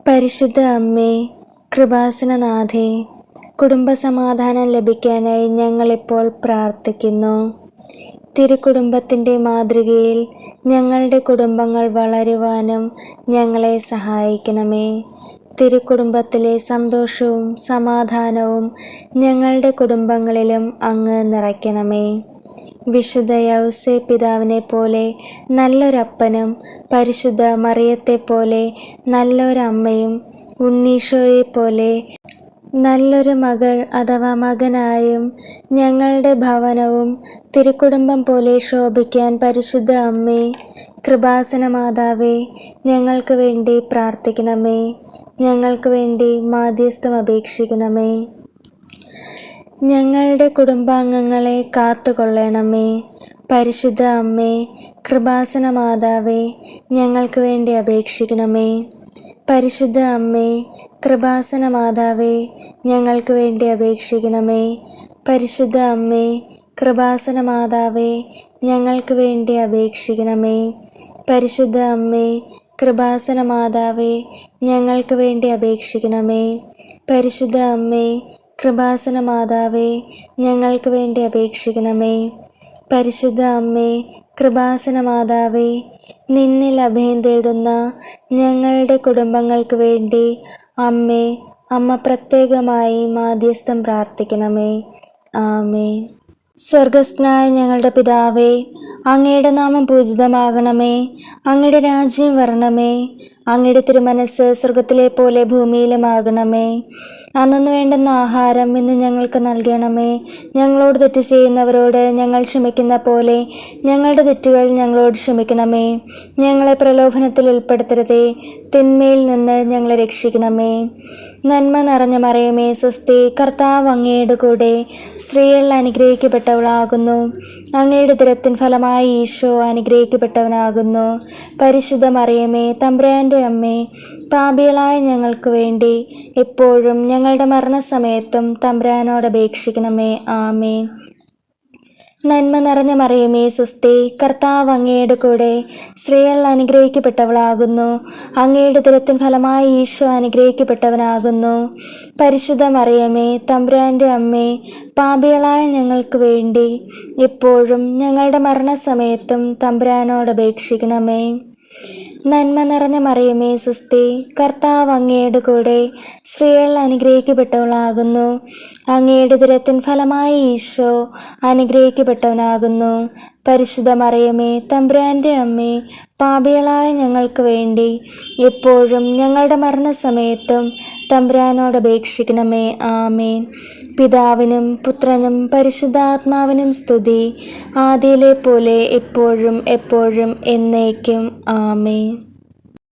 പരിശുദ്ധ അമ്മേ, കൃപാസനനാഥേ, കുടുംബസമാധാനം ലഭിക്കാനായി ഞങ്ങളിപ്പോൾ പ്രാർത്ഥിക്കുന്നു. തിരുക്കുടുംബത്തിൻ്റെ മാതൃകയിൽ ഞങ്ങളുടെ കുടുംബങ്ങൾ വളരുവാനും ഞങ്ങളെ സഹായിക്കണമേ. തിരുക്കുടുംബത്തിലെ സന്തോഷവും സമാധാനവും ഞങ്ങളുടെ കുടുംബങ്ങളിലും അങ്ങ് നിറയ്ക്കണമേ. വിശുദ്ധ യൗസേ പിതാവിനെ പോലെ നല്ലൊരപ്പനും പരിശുദ്ധ മറിയത്തെപ്പോലെ നല്ലൊരമ്മയും ഉണ്ണീശോയെപ്പോലെ നല്ലൊരു മകൾ അഥവാ മകനായും ഞങ്ങളുടെ ഭവനവും തിരുക്കുടുംബം പോലെ ശോഭിക്കാൻ പരിശുദ്ധ അമ്മേ, കൃപാസന മാതാവേ, ഞങ്ങൾക്ക് വേണ്ടി പ്രാർത്ഥിക്കണമേ. ഞങ്ങൾക്ക് വേണ്ടി മാധ്യസ്ഥം അപേക്ഷിക്കണമേ. ഞങ്ങളുടെ കുടുംബാംഗങ്ങളെ കാത്തുകൊള്ളണമേ. പരിശുദ്ധ അമ്മേ, കൃപാസന മാതാവേ, ഞങ്ങൾക്ക് വേണ്ടി അപേക്ഷിക്കണമേ. പരിശുദ്ധ അമ്മേ, കൃപാസന മാതാവേ, ഞങ്ങൾക്ക് വേണ്ടി അപേക്ഷിക്കണമേ. പരിശുദ്ധ അമ്മേ, കൃപാസന മാതാവേ, ഞങ്ങൾക്ക് വേണ്ടി അപേക്ഷിക്കണമേ. പരിശുദ്ധ അമ്മേ, കൃപാസന മാതാവേ, ഞങ്ങൾക്ക് വേണ്ടി അപേക്ഷിക്കണമേ. പരിശുദ്ധ അമ്മേ, കൃപാസന മാതാവേ, ഞങ്ങൾക്ക് വേണ്ടി അപേക്ഷിക്കണമേ. പരിശുദ്ധ അമ്മേ, കൃപാസന മാതാവേ, നിന്നിൽ അഭയം തേടുന്ന ഞങ്ങളുടെ കുടുംബങ്ങൾക്ക് വേണ്ടി അമ്മ പ്രത്യേകമായി മാധ്യസ്ഥം പ്രാർത്ഥിക്കണമേ. ആമേൻ. സ്വർഗസ്ഥനായ ഞങ്ങളുടെ പിതാവേ, അങ്ങയുടെ നാമം പൂജിതമാകണമേ. അങ്ങയുടെ രാജ്യം വരണമേ. അങ്ങയുടെ തിരുമനസ്സ് സ്വർഗത്തിലെ പോലെ ഭൂമിയിലുമാകണമേ. അന്നു വേണ്ടുന്ന ആഹാരം ഇന്ന് ഞങ്ങൾക്ക് നൽകണമേ. ഞങ്ങളോട് തെറ്റ് ചെയ്യുന്നവരോട് ഞങ്ങൾ ക്ഷമിക്കുന്ന പോലെ ഞങ്ങളുടെ തെറ്റുകൾ ഞങ്ങളോട് ക്ഷമിക്കണമേ. ഞങ്ങളെ പ്രലോഭനത്തിൽ ഉൾപ്പെടുത്തരുതേ, തിന്മയിൽ നിന്ന് ഞങ്ങളെ രക്ഷിക്കണമേ. നന്മ നിറഞ്ഞ മറിയമേ, സ്വസ്തി, കർത്താവ് അങ്ങയുടെ കൂടെ സ്ത്രീകളിൽ അനുഗ്രഹിക്കപ്പെട്ടവളാകുന്നു. അങ്ങയുടെ ഉദരത്തിൻ ഫലമായി ഈശോ അനുഗ്രഹിക്കപ്പെട്ടവനാകുന്നു. പരിശുദ്ധ മറിയമേ, തമ്പുരാൻ്റെ അമ്മേ, പാപികളായ ഞങ്ങൾക്ക് വേണ്ടി എപ്പോഴും ഞങ്ങളുടെ മരണസമയത്തും തമ്പുരാനോട് അപേക്ഷിക്കണമേ. ആമേൻ. നന്മ നിറഞ്ഞ മറിയമേ, സ്വസ്തി, കർത്താവ് അങ്ങയുടെ കൂടെ സ്ത്രീകളിൽ അനുഗ്രഹിക്കപ്പെട്ടവളാകുന്നു. അങ്ങയുടെ ഉദരത്തിൻ ഫലമായി ഈശോ അനുഗ്രഹിക്കപ്പെട്ടവനാകുന്നു. പരിശുദ്ധ മറിയമേ, തമ്പുരാൻ്റെ അമ്മേ, പാപികളായ ഞങ്ങൾക്ക് വേണ്ടി എപ്പോഴും ഞങ്ങളുടെ മരണസമയത്തും തമ്പുരാനോട് അപേക്ഷിക്കണമേ. നന്മ നിറഞ്ഞ മറിയമേ, സ്വസ്തി, കർത്താവ് അങ്ങയുടെ കൂടെ സ്ത്രീകളിൽ അനുഗ്രഹിക്കപ്പെട്ടവളാകുന്നു. അങ്ങയുടെ ഉദരത്തിൻ ഫലമായി ഈശോ അനുഗ്രഹിക്കപ്പെട്ടവനാകുന്നു. പരിശുദ്ധ മറിയമേ, തമ്പുരാൻ്റെ അമ്മേ, പാപികളായ ഞങ്ങൾക്ക് വേണ്ടി എപ്പോഴും ഞങ്ങളുടെ മരണസമയത്തും തമ്പുരാനോട് അപേക്ഷിക്കണമേ. ആമേൻ. പിതാവിനും പുത്രനും പരിശുദ്ധാത്മാവിനും സ്തുതി, ആദിയിലെ പോലെ എപ്പോഴും എപ്പോഴും എന്നേക്കും. ആമേൻ.